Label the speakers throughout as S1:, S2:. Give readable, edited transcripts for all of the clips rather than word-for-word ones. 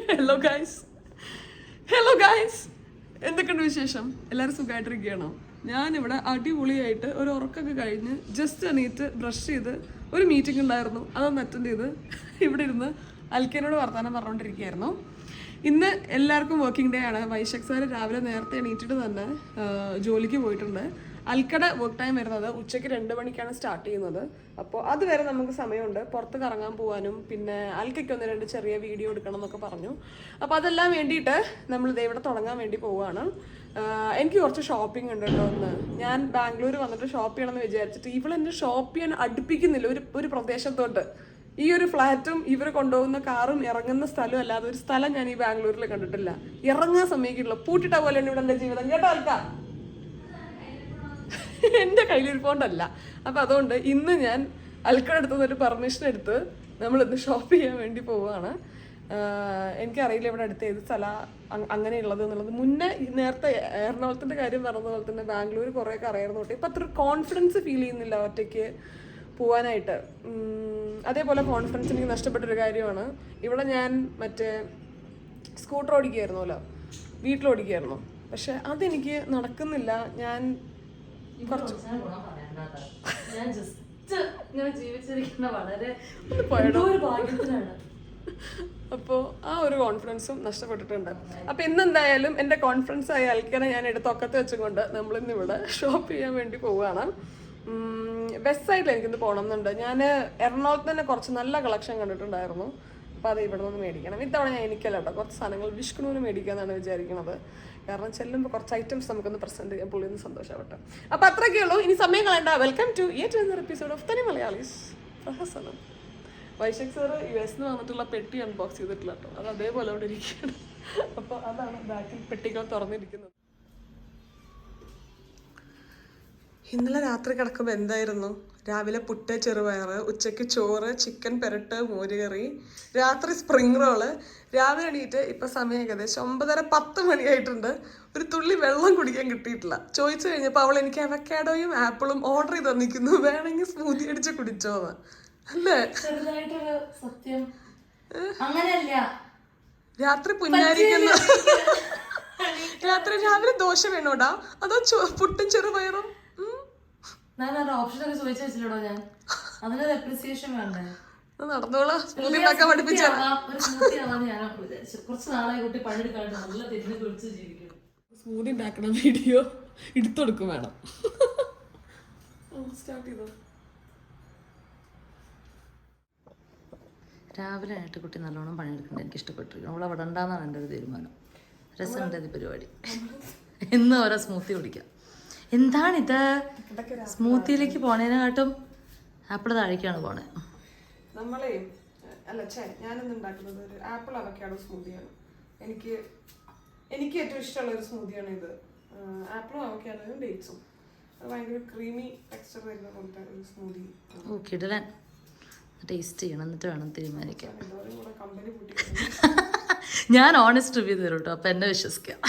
S1: Hello guys എന്തൊക്കെയുണ്ട് വിശേഷം? എല്ലാവരും സുഖമായിട്ടിരിക്കുകയാണോ? ഞാനിവിടെ അടിപൊളിയായിട്ട് ഒരു ഉറക്കമൊക്കെ കഴിഞ്ഞ് ജസ്റ്റ് എണീറ്റ് ബ്രഷ് ചെയ്ത് ഒരു മീറ്റിംഗ് ഉണ്ടായിരുന്നു, അതൊന്ന് അറ്റൻഡ് ചെയ്ത് ഇവിടെ ഇരുന്ന് അൽക്കനോട് വർത്തമാനം പറഞ്ഞുകൊണ്ടിരിക്കുകയായിരുന്നു. ഇന്ന് എല്ലാവർക്കും വർക്കിംഗ് ഡേ ആണ്. വൈശാഖ് സാർ രാവിലെ നേരത്തെ എണീറ്റിട്ട് തന്നെ ജോലിക്ക് പോയിട്ടുണ്ട്. അൽക്കയുടെ വർക്ക് ടൈം വരുന്നത് ഉച്ചയ്ക്ക് 2 മണിക്കാണ് സ്റ്റാർട്ട് ചെയ്യുന്നത്. അപ്പോൾ അതുവരെ നമുക്ക് സമയമുണ്ട് പുറത്ത് കറങ്ങാൻ പോകാനും പിന്നെ അൽക്കയ്ക്ക് 1-2 ചെറിയ വീഡിയോ എടുക്കണം എന്നൊക്കെ പറഞ്ഞു. അപ്പോൾ അതെല്ലാം വേണ്ടിയിട്ട് നമ്മൾ ഇവിടെ തുടങ്ങാൻ വേണ്ടി പോവുകയാണ്. എനിക്ക് കുറച്ച് ഷോപ്പിംഗ് ഉണ്ട് കേട്ടോ. ഒന്ന് ഞാൻ ബാംഗ്ലൂർ വന്നിട്ട് ഷോപ്പ് ചെയ്യണമെന്ന് വിചാരിച്ചിട്ട് ഇവളെന്നെ ഷോപ്പ് ചെയ്യാൻ അടുപ്പിക്കുന്നില്ല. ഒരു പ്രദേശത്തോട്ട് ഈ ഒരു ഫ്ലാറ്റും ഇവർ കൊണ്ടുപോകുന്ന കാറും ഇറങ്ങുന്ന സ്ഥലവും അല്ലാതെ ഒരു സ്ഥലം ഞാൻ ഈ ബാംഗ്ലൂരിൽ കണ്ടിട്ടില്ല. ഇറങ്ങാൻ സമ്മതിക്കില്ല. പൂട്ടിട്ട പോലെയാണ് ഇവിടെ എൻ്റെ ജീവിതം കേട്ടോ ആൾക്കാർ. എൻ്റെ കയ്യിലിരിപ്പോണ്ടല്ല. അപ്പം അതുകൊണ്ട് ഇന്ന് ഞാൻ അൽക്കയുടെ അടുത്ത് ഒരു പെർമിഷൻ എടുത്ത് നമ്മളിന്ന് ഷോപ്പ് ചെയ്യാൻ വേണ്ടി പോവുകയാണ്. എനിക്കറിയില്ല ഇവിടെ അടുത്ത് ഏത് സ്ഥലം അങ്ങനെയുള്ളത് എന്നുള്ളത്. മുന്നേ നേരത്തെ എറണാകുളത്തിൻ്റെ കാര്യം പറഞ്ഞ പോലെ തന്നെ ബാംഗ്ലൂർ കുറേയൊക്കെ അറിയായിരുന്നു തൊട്ട് ഇപ്പം അത്ര കോൺഫിഡൻസ് ഫീൽ ചെയ്യുന്നില്ല ഒറ്റയ്ക്ക് പോവാനായിട്ട്. അതേപോലെ കോൺഫിഡൻസ് എനിക്ക് നഷ്ടപ്പെട്ടൊരു കാര്യമാണ്. ഇവിടെ ഞാൻ മറ്റേ സ്കൂട്ടർ ഓടിക്കുകയായിരുന്നല്ലോ, വീട്ടിലോടിക്കുകയായിരുന്നു. പക്ഷെ അതെനിക്ക് നടക്കുന്നില്ല. ഞാൻ അപ്പോൾ ആ ഒരു കോൺഫിഡൻസും നഷ്ടപ്പെട്ടിട്ടുണ്ട്. അപ്പം ഇന്നെന്തായാലും എൻ്റെ കോൺഫിഡൻസ് ആയ ആൾക്കാരെ ഞാൻ എടുത്തൊക്കത്ത് വെച്ചുകൊണ്ട് നമ്മളിന്ന് ഇവിടെ ഷോപ്പ് ചെയ്യാൻ വേണ്ടി പോവുകയാണ്. വെസ്റ്റ് സൈഡിൽ എനിക്കിന്ന് പോകണം എന്നുണ്ട്. ഞാൻ എറണാകുളത്ത് തന്നെ കുറച്ച് നല്ല കളക്ഷൻ കണ്ടിട്ടുണ്ടായിരുന്നു. അപ്പോൾ അത് ഇവിടെ നിന്ന് മേടിക്കണം. ഇത്തവണ ഞാൻ എനിക്കല്ല കേട്ടോ, കുറച്ച് സാധനങ്ങൾ വിഷ്ണുവിന് മേടിക്കാമെന്നാണ് വിചാരിക്കുന്നത്. കാരണം ചെല്ലുമ്പോൾ കുറച്ച് ഐറ്റംസ് നമുക്കൊന്ന് പ്രസന്റ് ചെയ്യാൻ പുള്ളിന്ന് സന്തോഷമാവട്ടെ. അപ്പോൾ അത്രയൊക്കെ ഉള്ളൂ. ഇനി സമയം കളയണ്ട. Welcome to yet another episode of തനി മലയാളീസ് പ്രഹസനം. വൈശാഖ് സാർ US വന്നിട്ടുള്ള പെട്ടി അൺബോക്സ് ചെയ്തിട്ടില്ല കേട്ടോ. അത് അതേപോലെ അവിടെ ഇരിക്കുകയാണ്. അപ്പോൾ അതാണ് ബാക്കിൽ പെട്ടികൾ തുറന്നിരിക്കുന്നത്. ഇന്നലെ രാത്രി കിടക്കുമ്പോൾ എന്തായിരുന്നു? രാവിലെ പുട്ട്, ചെറുപയർ, ഉച്ചയ്ക്ക് ചോറ്, ചിക്കൻ പെരട്ട്, മോരുകറി, രാത്രി സ്പ്രിംഗ് റോള്. രാവിലെ എണീറ്റ് ഇപ്പം സമയം ഏകദേശം 9:30-10 മണിയായിട്ടുണ്ട്. ഒരു തുള്ളി വെള്ളം കുടിക്കാൻ കിട്ടിയിട്ടില്ല. ചോദിച്ചു കഴിഞ്ഞപ്പോൾ അവൾ എനിക്ക് അവക്കാഡോയും ആപ്പിളും ഓർഡർ ചെയ്ത് തന്നിരിക്കുന്നു, വേണമെങ്കിൽ സ്മൂത്തി അടിച്ച് കുടിച്ചോന്ന്. അല്ലേ?
S2: സത്യം അങ്ങനെയല്ല.
S1: രാത്രി പുന്നാരിക്കുന്ന രാത്രി രാവിലെ ദോശ വേണോടാ അതോ പുട്ടും ചെറുപയറും?
S2: ഓപ്ഷനൊക്കെ ചോദിച്ചു വെച്ചില്ലടോ ഞാൻ. അതിനൊരു അപ്രിസിയേഷൻ വേണ്ടേ?
S1: നടന്നോളാം. സ്മൂത്തി ഉണ്ടാക്കാൻ പഠിപ്പിച്ചാ
S2: കുറച്ച് നാളെ കുട്ടി പണിയെടുക്കാണ്ട് നല്ല തെറ്റിനെ കുറിച്ച് ജീവിക്കണം.
S1: സ്മൂത്തി ഉണ്ടാക്കണ വീഡിയോ എടുത്തൊടുക്കും വേണം. സ്റ്റാർട്ട് ചെയ്തോ.
S2: രാവിലെ ആയിട്ട് കുട്ടി നല്ലോണം പണിയെടുക്കുന്നത് എനിക്ക് ഇഷ്ടപ്പെട്ടിരിക്കും. അവൾ അവിടെ ഉണ്ടാന്നാണ് എൻ്റെ ഒരു തീരുമാനം. രസമുണ്ട് ഈ പരിപാടി. എന്നും ഓരോ സ്മൂത്തി കുടിക്കാം. എന്താണിത്? സ്മൂത്തിയിലേക്ക് പോണേനെക്കാട്ടും ആപ്പിൾ താഴേക്കാണ് പോണേ.
S1: നമ്മളെ ഞാനിന്ന് ഉണ്ടാക്കുന്നത് ഒരു ആപ്പിൾ അവക്കാഡോ സ്മൂത്തിയാണ്. എനിക്ക് ഏറ്റവും ഇഷ്ടമുള്ള ഒരു സ്മൂത്തിയാണ് ഇത്. ആപ്പിളും അവക്കാഡോയും ഡേറ്റ്സും. അത് ഭയങ്കര ക്രീമി ടെക്സ്ചർ വരുന്ന പോലത്തെ ഒരു സ്മൂത്തി.
S2: ഓക്കെ, ഇടലാൻ ടേസ്റ്റ് ചെയ്യണം എന്നിട്ട് വേണം തീരുമാനിക്കാൻ. ഞാൻ ഓണസ്റ്റ് റിവ്യൂ തരും കേട്ടോ, അപ്പം എന്നെ വിശ്വസിക്കാം.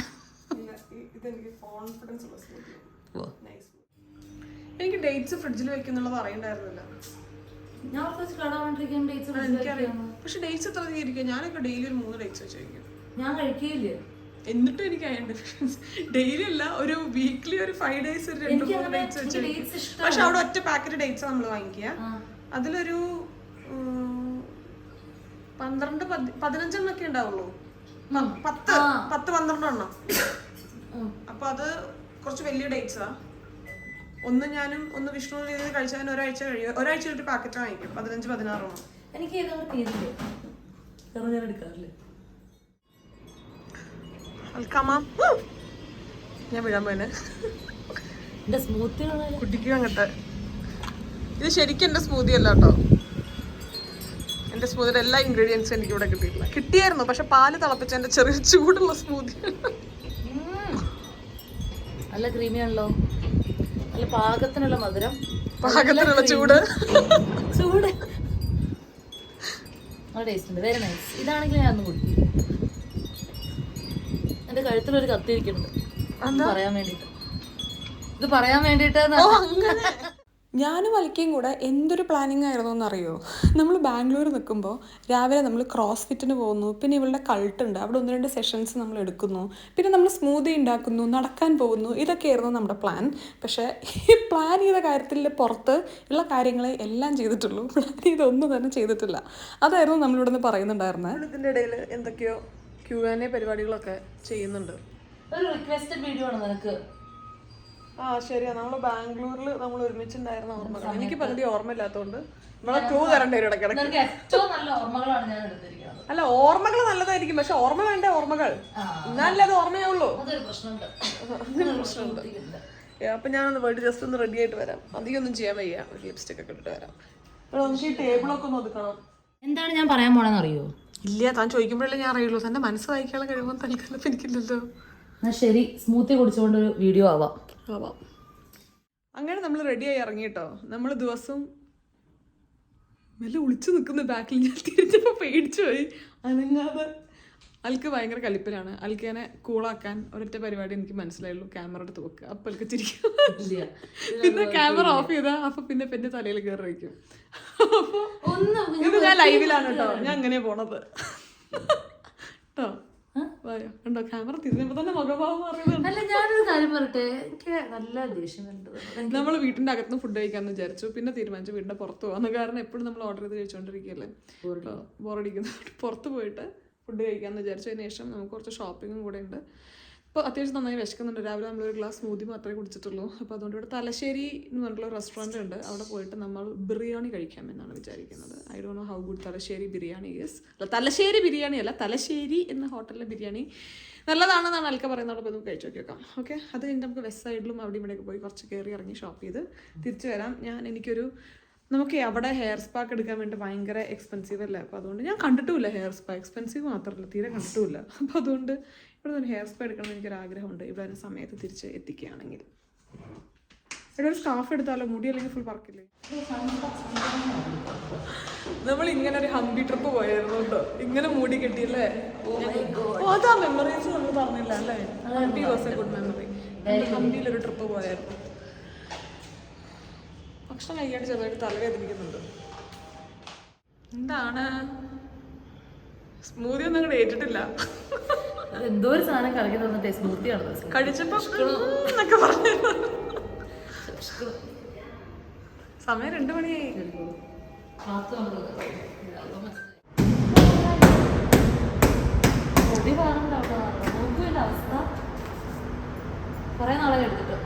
S1: എനിക്ക് ഡേറ്റ്സ് ഫ്രിഡ്ജിൽ വെക്കുന്നുള്ളത് അറിയണ്ടായിരുന്നില്ല. പക്ഷെ ഡേറ്റ്സ് എത്ര തീരിക്കും? ഞാനൊക്കെ ഡെയിലി ഒരു 3 ഡേറ്റ്സ് വെച്ച് കഴിക്കും.
S2: ഞാൻ കഴിക്കില്ല.
S1: എന്നിട്ടും എനിക്ക് അതിന്റെ ഡെയിലി അല്ല, ഒരു വീക്ക്ലി ഒരു 5 ഡേയ്സ് 2-3 ഡേറ്റ്സ് വെച്ച് കഴിക്കും. പക്ഷെ അവിടെ ഒറ്റ പാക്കറ്റ് ഡേറ്റ്സ് നമ്മൾ വാങ്ങിക്കുക. അതിലൊരു 12-15 എണ്ണൊക്കെ ഉണ്ടാവുള്ളൂ. 10-12 എണ്ണം. അപ്പൊ അത് കുറച്ച് വലിയ ഡേറ്റ്സാ. ഒന്ന് ഞാനും ഒന്ന് വിഷ്ണു രീതിയിൽ കഴിച്ചാൽ ഒരാഴ്ച കഴിയും. ഒരാഴ്ച ഒരു പാക്കറ്റ് വാങ്ങിക്കും. 15-16 എണ്ണം.
S2: എനിക്ക്
S1: ഞാൻ വിടാൻ പോന്നെ
S2: സ്മൂത്തി
S1: കുട്ടിക്കും അങ്ങട്ട്. ഇത് ശരിക്കും എന്റെ സ്മൂത്തി അല്ല കേട്ടോ. എന്റെ സ്മൂത്തിയുടെ എല്ലാ ഇൻഗ്രീഡിയൻസും എനിക്ക് ഇവിടെ കിട്ടിയായിരുന്നു. പക്ഷെ പാല് തിളപ്പിച്ച എന്റെ ചെറിയ ചൂടുള്ള സ്മൂത്തി.
S2: നല്ല ക്രീമിയാണല്ലോ. നല്ല പാകത്തിനുള്ള മധുരം,
S1: പാകത്തിനുള്ള ചൂട്.
S2: ടേസ്റ്റ് ഉണ്ട്. Very nice. ഇതാണെങ്കിൽ ഞാൻ ഒന്ന് കുടിക്കും. എന്റെ കഴുത്തിലൊരു കത്തിരിക്കുന്നുണ്ട് പറയാൻ വേണ്ടിട്ട്. ഇത് പറയാൻ വേണ്ടിട്ട്
S1: ഞാനും അൽക്കയും കൂടെ എന്തൊരു പ്ലാനിങ് ആയിരുന്നു എന്നറിയോ? നമ്മൾ ബാംഗ്ലൂർ നിൽക്കുമ്പോൾ രാവിലെ നമ്മൾ ക്രോസ് ഫിറ്റിന് പോകുന്നു, പിന്നെ ഇവളുടെ കൾട്ടുണ്ട്, അവിടെ 1-2 സെഷൻസ് നമ്മൾ എടുക്കുന്നു, പിന്നെ നമ്മൾ സ്മൂതി ഉണ്ടാക്കുന്നു, നടക്കാൻ പോകുന്നു. ഇതൊക്കെയായിരുന്നു നമ്മുടെ പ്ലാൻ. പക്ഷേ ഈ പ്ലാൻ ചെയ്ത കാര്യത്തിൽ പുറത്ത് ഉള്ള കാര്യങ്ങളെ എല്ലാം ചെയ്തിട്ടുള്ളൂ. പ്ലാൻ ചെയ്തൊന്നും തന്നെ ചെയ്തിട്ടില്ല. അതായിരുന്നു നമ്മളിവിടെ നിന്ന് പറയുന്നുണ്ടായിരുന്നത്. ഇതിൻ്റെ ഇടയിൽ എന്തൊക്കെയോ Q&A പരിപാടികളൊക്കെ ചെയ്യുന്നുണ്ട്.
S2: ഒരു റിക്വസ്റ്റഡ് വീഡിയോ ആണ് നിനക്ക്.
S1: ആ ശരിയാ, നമ്മൾ ബാംഗ്ലൂരിൽ നമ്മൾ ഒരുമിച്ചുണ്ടായിരുന്ന ഓർമ്മകൾ എനിക്ക് പകുതി ഓർമ്മയില്ലാത്തതുകൊണ്ട് നമ്മളെ ക്ലൂ തരേണ്ടി വരും ഇടയ്ക്കിടയ്ക്ക്.
S2: നിനക്ക് ഏറ്റവും നല്ല ഓർമ്മകളാണ് ഞാൻ എടുത്തിരിക്കുന്നത്.
S1: അല്ല, ഓർമ്മകൾ നല്ലതായിരിക്കും, പക്ഷെ ഓർമ്മ വേണ്ട ഓർമ്മകൾ, എന്നാലേ അത് ഓർമ്മയാവുള്ളൂ.
S2: അതൊരു പ്രശ്നമുണ്ട്.
S1: പ്രശ്നമുണ്ട്. അപ്പൊ ഞാനൊന്ന് പോയിട്ട് ജസ്റ്റ് ഒന്ന് റെഡി ആയിട്ട് വരാം. അധികം ഒന്നും ചെയ്യാൻ വയ്യ, ഒരു ലിപ്സ്റ്റിക് ഒക്കെ ഇട്ടിട്ട് വരാം. നമുക്ക് ഈ ടേബിളൊക്കെ ഒന്ന് ഒതുക്കണം.
S2: എന്താണ് ഞാൻ പറയാൻ പോണെന്ന് അറിയോ?
S1: ഇല്ല, താൻ ചോദിക്കുമ്പോഴല്ലേ ഞാൻ അറിയുള്ളൂ. തന്റെ മനസ്സ് വായിക്കാനുള്ള കഴിവൊന്നും തൽക്കാലം എനിക്കില്ലല്ലോ.
S2: എന്നാ ശരി, സ്മൂത്തി കുടിച്ചുകൊണ്ട് ഒരു വീഡിയോ ആവാം.
S1: അങ്ങനെ നമ്മൾ റെഡിയായി ഇറങ്ങിട്ടോ. നമ്മൾ ദിവസം മെല്ലെ ഒളിച്ചു നിൽക്കുന്ന ബാക്കിൽ ഞാൻ തിരിച്ചപ്പോൾ പേടിച്ചു പോയി. അനങ്ങാതെ അൽക്ക് ഭയങ്കര കലിപ്പിലാണ്. അൽക്കേനെ കൂളാക്കാൻ ഒരൊറ്റ പരിപാടി എനിക്ക് മനസ്സിലായുള്ളൂ, ക്യാമറ എടുത്ത് വെക്കുക. അപ്പം അൽക്ക് ചിരിക്കും. പിന്നെ ക്യാമറ ഓഫ് ചെയ്താ അപ്പൊ പിന്നെ പിന്നെ തലയിൽ കയറി വയ്ക്കും. അപ്പൊ ഇത് ഞാൻ ലൈവിലാണ് കേട്ടോ, ഞാൻ അങ്ങനെ പോണത് കേട്ടോ. കണ്ടോ, ക്യാമറ തിരിഞ്ഞപ്പോ തന്നെ മുഖഭാവം പറയുന്നുണ്ട്.
S2: അല്ല, ഞാനൊരു കാര്യം പറയട്ടെ, എനിക്ക് നല്ല ദേഷ്യം വരുന്നത്.
S1: നമ്മൾ വീട്ടിന്റെ അകത്തുനിന്ന് ഫുഡ് കഴിക്കാന്ന് വിചാരിച്ചു, പിന്നെ തീരുമാനിച്ചു വീടിന്റെ പുറത്ത് പോകാന്ന്. കാരണം എപ്പോഴും നമ്മൾ ഓർഡർ ചെയ്ത് കഴിച്ചുകൊണ്ടിരിക്കുകയല്ലേ, ബോറടിക്കുന്നു. പുറത്ത് പോയിട്ട് ഫുഡ് കഴിക്കാമെന്ന് വിചാരിച്ചു. അതിന് ശേഷം നമുക്ക് കുറച്ച് ഷോപ്പിങ്ങും കൂടെ ഉണ്ട്. അപ്പോൾ അത്യാവശ്യം നന്നായി വിശക്കുന്നുണ്ട്. രാവിലെ നമ്മളൊരു ഗ്ലാസ് സ്മൂതി മാത്രമേ കുടിച്ചിട്ടുള്ളൂ. അപ്പോൾ അതുകൊണ്ട് ഇവിടെ തലശ്ശേരി എന്ന് പറഞ്ഞിട്ടുള്ള റെസ്റ്റോറൻറ്റ് ഉണ്ട്. അവിടെ പോയിട്ട് നമ്മൾ ബിരിയാണി കഴിക്കാമെന്നാണ് വിചാരിക്കുന്നത്. I don't know how good Thalassery biryani is. അല്ല, തലശ്ശേരി ബിരിയാണി അല്ല, തലശ്ശേരി എന്ന ഹോട്ടലിലെ ബിരിയാണി നല്ലതാണെന്നാണ് അൽക്ക പറയുന്നത്. അപ്പോൾ നമുക്ക് കഴിച്ചു നോക്കാം. ഓക്കെ, അത് കഴിഞ്ഞ് നമുക്ക് വെസ്റ്റ് സൈഡിലും അവിടെ ഇവിടെയൊക്കെ പോയി കുറച്ച് കയറി ഇറങ്ങി ഷോപ്പ് ചെയ്ത് തിരിച്ചു വരാം. നമുക്ക് അവിടെ ഹെയർ സ്പാക്ക് എടുക്കാൻ വേണ്ടി ഭയങ്കര എക്സ്പെൻസീവ് അല്ലേ. അപ്പോൾ അതുകൊണ്ട് ഞാൻ കണ്ടിട്ടുമില്ല ഹെയർ സ്പാ. എക്സ്പെൻസീവ് മാത്രമല്ല, തീരെ കണ്ടിട്ടുമില്ല. അപ്പോൾ അതുകൊണ്ട് ഇവിടെ നിന്ന് ഹെയർ സ്പാ എടുക്കണം എന്ന് എനിക്കൊരാഗ്രഹമുണ്ട്, ഇവിടെ ഒരു സമയത്ത് തിരിച്ച് എത്തിക്കുകയാണെങ്കിൽ. ഇവിടെ ഒരു സ്കാർഫ് എടുത്താലോ, മുടി അല്ലെങ്കിൽ ഫുൾ പറക്കില്ലേ. നമ്മൾ ഇങ്ങനെ ഒരു ഹംപി ട്രിപ്പ് പോയായിരുന്നു കേട്ടോ. ഇങ്ങനെ മൂടി കെട്ടിയല്ലേ. അതാ മെമ്മറീസ് നമ്മൾ പറഞ്ഞില്ല അല്ലേ. Hampi was a good memory. ഹംപിയിലൊരു ട്രിപ്പ് പോയായിരുന്നു. ഭക്ഷണം കഴിക്കാണ്ട് ചെറുതായിട്ട് തലവേദനിക്കുന്നുണ്ട്. എന്താണ് സ്മൂതി ഒന്നും അങ്ങോട്ട് ഏറ്റിട്ടില്ല.
S2: എന്തോ ഒരു സാധനം കറക്കി തന്നിട്ടേ സ്മൂത്തിയാണ്
S1: കഴിച്ചപ്പോ എന്നൊക്കെ പറഞ്ഞു. സമയം 2 മണിയായി. അവസ്ഥ കുറെ നാളെ എടുത്തിട്ട്.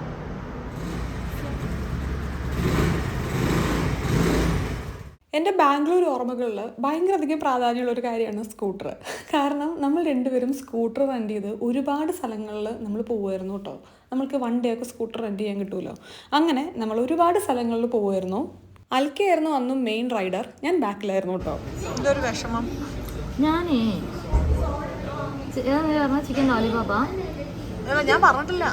S1: എൻ്റെ ബാംഗ്ലൂർ ഓർമ്മകളിൽ ഭയങ്കര അധികം പ്രാധാന്യമുള്ള ഒരു കാര്യമാണ് സ്കൂട്ടർ. കാരണം നമ്മൾ രണ്ടുപേരും സ്കൂട്ടർ റെൻ്റ് ചെയ്ത് ഒരുപാട് സ്ഥലങ്ങളിൽ നമ്മൾ പോകുമായിരുന്നു കേട്ടോ. നമ്മൾക്ക് 1 ഡേ ഒക്കെ സ്കൂട്ടർ റെൻ്റ് ചെയ്യാൻ കിട്ടുമല്ലോ. അങ്ങനെ നമ്മൾ ഒരുപാട് സ്ഥലങ്ങളിൽ പോകുമായിരുന്നു. അൽക്കയായിരുന്നു അന്നും മെയിൻ റൈഡർ, ഞാൻ ബാക്കിലായിരുന്നു കേട്ടോ. ഇതൊരു വിഷമം.
S2: ഞാനേ ചിക്കൻ ലോലിപോപ്പാ
S1: ഞാൻ പറഞ്ഞിട്ടില്ല,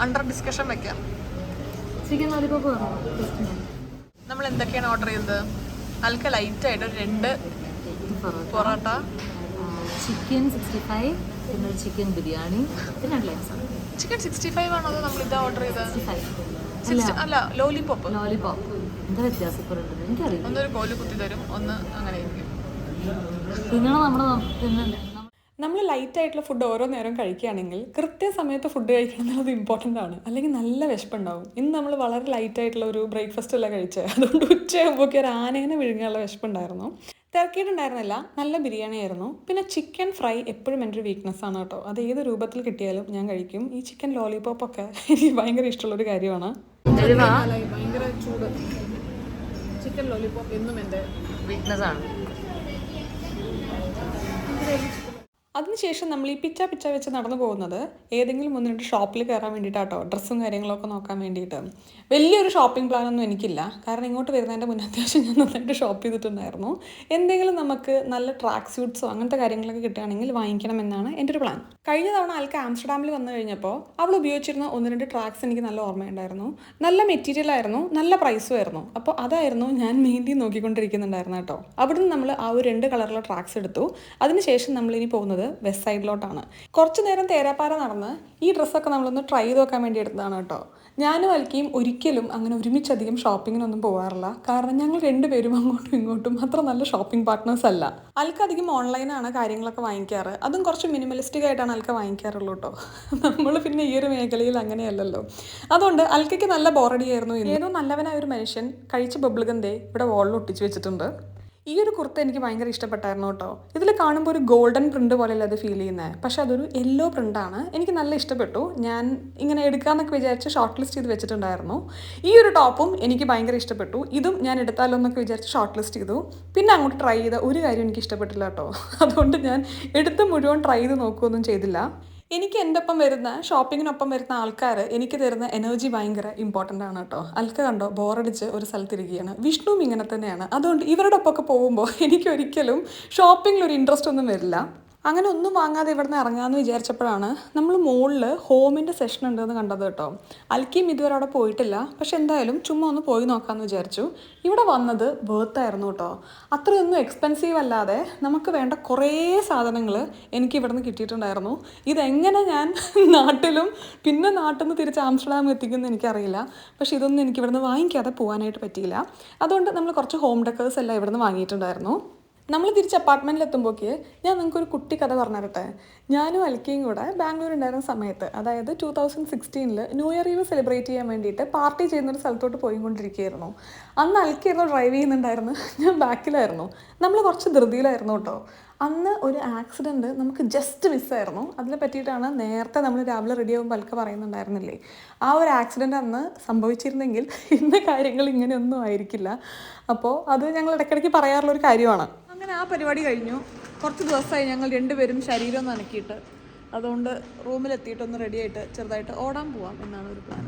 S1: അണ്ടർ ഡിസ്കഷൻ വെക്കാം.
S2: ചിക്കൻ ലോലിപോപ്പ് പറഞ്ഞു.
S1: നമ്മൾ എന്തൊക്കെയാണ് ഓർഡർ ചെയ്തത്? അൽക്ക ലൈറ്റായിട്ട് 2 പൊറോട്ട,
S2: ചിക്കൻ 65, പിന്നെ ഒരു ചിക്കൻ ബിരിയാണി, പിന്നെ
S1: ചിക്കൻ 65 ആണോ അതോ നമ്മൾ ഇതാ ഓർഡർ ചെയ്തത്? അല്ല, ലോലിപോപ്പ്.
S2: എന്താ വ്യത്യാസം എനിക്കറിയില്ല.
S1: ഒന്നൊരു കോല് കുത്തി തരും, ഒന്ന് അങ്ങനെ നമ്മൾ ലൈറ്റ് ആയിട്ടുള്ള ഫുഡ് ഓരോ നേരം കഴിക്കുകയാണെങ്കിൽ കൃത്യസമയത്ത് ഫുഡ് കഴിക്കണം എന്നുള്ളത് ഇമ്പോർട്ടൻ്റ് ആണ്. അല്ലെങ്കിൽ നല്ല വിശപ്പുണ്ടാവും. ഇന്ന് നമ്മൾ വളരെ ലൈറ്റ് ആയിട്ടുള്ള ഒരു ബ്രേക്ക്ഫാസ്റ്റ് അല്ല കഴിച്ചത്. അതുകൊണ്ട് ഉച്ചയാകുമ്പോഴേക്കും ഒരു ആനേനെ വിഴുങ്ങാനുള്ള വിശപ്പുണ്ടായിരുന്നു. തിരക്കിയിട്ടുണ്ടായിരുന്നില്ല, നല്ല ബിരിയാണി ആയിരുന്നു. പിന്നെ ചിക്കൻ ഫ്രൈ എപ്പോഴും എൻ്റെ ഒരു വീക്ക്നെസ് ആണ് കേട്ടോ. അത് ഏത് രൂപത്തിൽ കിട്ടിയാലും ഞാൻ കഴിക്കും. ഈ ചിക്കൻ ലോലിപോപ്പൊക്കെ എനിക്ക് ഭയങ്കര ഇഷ്ടമുള്ളൊരു കാര്യമാണ്. ഭയങ്കര ചൂട്. ചിക്കൻ ലോലിപോപ്പ് എന്നും എൻ്റെ
S2: വീക്ക്നെസ് ആണ്.
S1: അതിനുശേഷം നമ്മൾ ഈ പിച്ച വെച്ച് നടന്നു പോകുന്നത് ഏതെങ്കിലും 1-2 ഷോപ്പിൽ കയറാൻ വേണ്ടിയിട്ടാട്ടോ. ഡ്രസ്സും കാര്യങ്ങളൊക്കെ നോക്കാൻ വേണ്ടിയിട്ട്. വലിയൊരു ഷോപ്പിംഗ് പ്ലാനൊന്നും എനിക്കില്ല. കാരണം ഇങ്ങോട്ട് വരുന്നതിൻ്റെ മുന്നേ അത്യാവശ്യം ഞാൻ നന്നായിട്ട് ഷോപ്പ് ചെയ്തിട്ടുണ്ടായിരുന്നു. എന്തെങ്കിലും നമുക്ക് നല്ല ട്രാക്ക് സ്യൂട്ട്സോ അങ്ങനത്തെ കാര്യങ്ങളൊക്കെ കിട്ടുകയാണെങ്കിൽ വാങ്ങിക്കണം എന്നാണ് എൻ്റെ ഒരു പ്ലാൻ. കഴിഞ്ഞ തവണ ആൾക്ക് ആംസ്റ്റർഡാമിൽ വന്നു കഴിഞ്ഞപ്പോൾ അവൾ ഉപയോഗിച്ചിരുന്ന 1-2 ട്രാക്സ് എനിക്ക് നല്ല ഓർമ്മയുണ്ടായിരുന്നു. നല്ല മെറ്റീരിയൽ ആയിരുന്നു, നല്ല പ്രൈസും ആയിരുന്നു. അപ്പോൾ അതായിരുന്നു ഞാൻ മെയിൻലി നോക്കിക്കൊണ്ടിരിക്കുന്നുണ്ടായിരുന്നു കേട്ടോ. അവിടുന്ന് നമ്മൾ ആ ഒരു 2 കളറുള്ള ട്രാക്സ് എടുത്തു. അതിനുശേഷം നമ്മളിനി പോകുന്നത്
S3: വെസ്റ്റ് സൈഡിലോട്ടാണ്. കുറച്ച് നേരം തേരാപ്പാര നടന്ന് ഈ ഡ്രസ്സൊക്കെ നമ്മളൊന്ന് ട്രൈ ചെയ്ത് നോക്കാൻ വേണ്ടി എടുത്തതാണ് കേട്ടോ. ഞാനും അൽക്കയും ഒരിക്കലും അങ്ങനെ ഒരുമിച്ചധികം ഷോപ്പിങ്ങിനൊന്നും പോകാറില്ല. കാരണം ഞങ്ങൾ രണ്ടുപേരും അങ്ങോട്ടും ഇങ്ങോട്ടും അത്ര നല്ല ഷോപ്പിംഗ് പാർട്ട്നേഴ്സ് അല്ല. അൽക്ക അധികം ഓൺലൈനാണ് കാര്യങ്ങളൊക്കെ വാങ്ങിക്കാറ്. അതും കുറച്ച് മിനിമലിസ്റ്റിക് ആയിട്ടാണ് അൽക്ക വാങ്ങിക്കാറുള്ളൂ കേട്ടോ. നമ്മൾ പിന്നെ ഈ ഒരു മേഖലയിൽ അങ്ങനെയല്ലല്ലോ. അതുകൊണ്ട് അൽക്കയ്ക്ക് നല്ല ബോറടിയായിരുന്നു. ഏതോ നല്ലവനായ ഒരു മനുഷ്യൻ കഴിച്ച ബബിൾഗം ഇവിടെ വോളിൽ ഒട്ടിച്ച് വെച്ചിട്ടുണ്ട്. ഈ ഒരു കുർത്ത എനിക്ക് ഭയങ്കര ഇഷ്ടപ്പെട്ടായിരുന്നു കേട്ടോ. ഇതിൽ കാണുമ്പോൾ ഒരു ഗോൾഡൻ പ്രിന്റ് പോലെയല്ല അത് ഫീൽ ചെയ്യുന്നത്. പക്ഷെ അതൊരു യെല്ലോ പ്രിന്റാണ്. എനിക്ക് നല്ല ഇഷ്ടപ്പെട്ടു. ഞാൻ ഇങ്ങനെ എടുക്കാമെന്നൊക്കെ വിചാരിച്ച് ഷോർട്ട് ലിസ്റ്റ് ചെയ്ത് വെച്ചിട്ടുണ്ടായിരുന്നു. ഈ ഒരു ടോപ്പും എനിക്ക് ഭയങ്കര ഇഷ്ടപ്പെട്ടു. ഇതും ഞാൻ എടുത്താലോ എന്നൊക്കെ വിചാരിച്ച് ഷോർട്ട് ലിസ്റ്റ് ചെയ്തു. പിന്നെ അങ്ങോട്ട് ട്രൈ ചെയ്ത ഒരു കാര്യം എനിക്ക് ഇഷ്ടപ്പെട്ടില്ല കേട്ടോ. അതുകൊണ്ട് ഞാൻ എടുത്ത് മുഴുവൻ ട്രൈ ചെയ്ത് നോക്കുകയൊന്നും ചെയ്തില്ല. എനിക്ക് എൻ്റെ ഒപ്പം വരുന്ന ഷോപ്പിങ്ങിനൊപ്പം വരുന്ന ആൾക്കാർ എനിക്ക് തരുന്ന എനർജി ഭയങ്കര ഇമ്പോർട്ടൻ്റ് ആണ് കേട്ടോ. അൽക്ക കണ്ടോ ബോറടിച്ച് ഒരു സ്ഥലത്തിരിക്കുകയാണ്. വിഷ്ണുവും ഇങ്ങനെ തന്നെയാണ്. അതുകൊണ്ട് ഇവരുടെ ഒപ്പമൊക്കെ പോകുമ്പോൾ എനിക്കൊരിക്കലും ഷോപ്പിങ്ങിൽ ഒരു ഇൻട്രസ്റ്റ് ഒന്നും വരില്ല. അങ്ങനെ ഒന്നും വാങ്ങാതെ ഇവിടെ നിന്ന് ഇറങ്ങാമെന്ന് വിചാരിച്ചപ്പോഴാണ് നമ്മൾ മുകളിൽ ഹോമിൻ്റെ സെഷൻ ഉണ്ടെന്ന് കണ്ടത് കേട്ടോ. അൽക്കിയും ഇതുവരെ അവിടെ പോയിട്ടില്ല. പക്ഷെ എന്തായാലും ചുമ്മാ ഒന്ന് പോയി നോക്കാമെന്ന് വിചാരിച്ചു. ഇവിടെ വന്നത് ബേർത്തായിരുന്നു കേട്ടോ. അത്രയൊന്നും എക്സ്പെൻസീവ് അല്ലാതെ നമുക്ക് വേണ്ട കുറേ സാധനങ്ങൾ എനിക്ക് ഇവിടെ നിന്ന് കിട്ടിയിട്ടുണ്ടായിരുന്നു. ഇതെങ്ങനെ ഞാൻ നാട്ടിലും പിന്നെ നാട്ടിൽ നിന്ന് തിരിച്ച് ആംസ്റ്റർഡാം എത്തിക്കുമെന്ന് എനിക്കറിയില്ല. പക്ഷെ ഇതൊന്നും എനിക്ക് ഇവിടെ നിന്ന് വാങ്ങിക്കാതെ പോകാനായിട്ട് പറ്റിയില്ല. അതുകൊണ്ട് നമ്മൾ കുറച്ച് ഹോം ഡെക്കേഴ്സ് എല്ലാം ഇവിടെ നിന്ന് വാങ്ങിയിട്ടുണ്ടായിരുന്നു. നമ്മൾ തിരിച്ച് അപ്പാർട്ട്മെൻറ്റിൽ എത്തുമ്പോഴേക്ക് ഞാൻ നിങ്ങൾക്കൊരു കുട്ടി കഥ പറഞ്ഞു തരട്ടെ. ഞാനും അൽക്കയും കൂടെ ബാംഗ്ലൂർ ഉണ്ടായിരുന്ന സമയത്ത്, അതായത് 2016 ന്യൂ ഇയർ ഈവ് സെലിബ്രേറ്റ് ചെയ്യാൻ വേണ്ടിയിട്ട് പാർട്ടി ചെയ്യുന്നൊരു സ്ഥലത്തോട്ട് പോയിക്കൊണ്ടിരിക്കുകയായിരുന്നു. അന്ന് അൽക്കയായിരുന്നു ഡ്രൈവ് ചെയ്യുന്നുണ്ടായിരുന്നു, ഞാൻ ബാക്കിലായിരുന്നു. നമ്മൾ കുറച്ച് ധൃതിയിലായിരുന്നു കേട്ടോ. അന്ന് ഒരു ആക്സിഡൻറ്റ് നമുക്ക് ജസ്റ്റ് മിസ്സായിരുന്നു. അതിനെ പറ്റിയിട്ടാണ് നേരത്തെ നമ്മൾ രാവിലെ റെഡി ആകുമ്പോൾ അൽക്ക പറയുന്നുണ്ടായിരുന്നില്ലേ. ആ ഒരു ആക്സിഡൻറ്റ് അന്ന് സംഭവിച്ചിരുന്നെങ്കിൽ ഇന്ന കാര്യങ്ങൾ ഇങ്ങനെയൊന്നും ആയിരിക്കില്ല. അപ്പോൾ അത് ഞങ്ങൾ ഇടയ്ക്കിടയ്ക്ക് പറയാറുള്ളൊരു കാര്യമാണ്. അങ്ങനെ ആ പരിപാടി കഴിഞ്ഞു. കുറച്ച് ദിവസമായി ഞങ്ങൾ രണ്ടുപേരും ശരീരം ഒന്ന് അനക്കിയിട്ട്, അതുകൊണ്ട് റൂമിലെത്തിയിട്ടൊന്ന് റെഡിയായിട്ട് ചെറുതായിട്ട് ഓടാൻ പോവാം എന്നാണ് ഒരു പ്ലാൻ.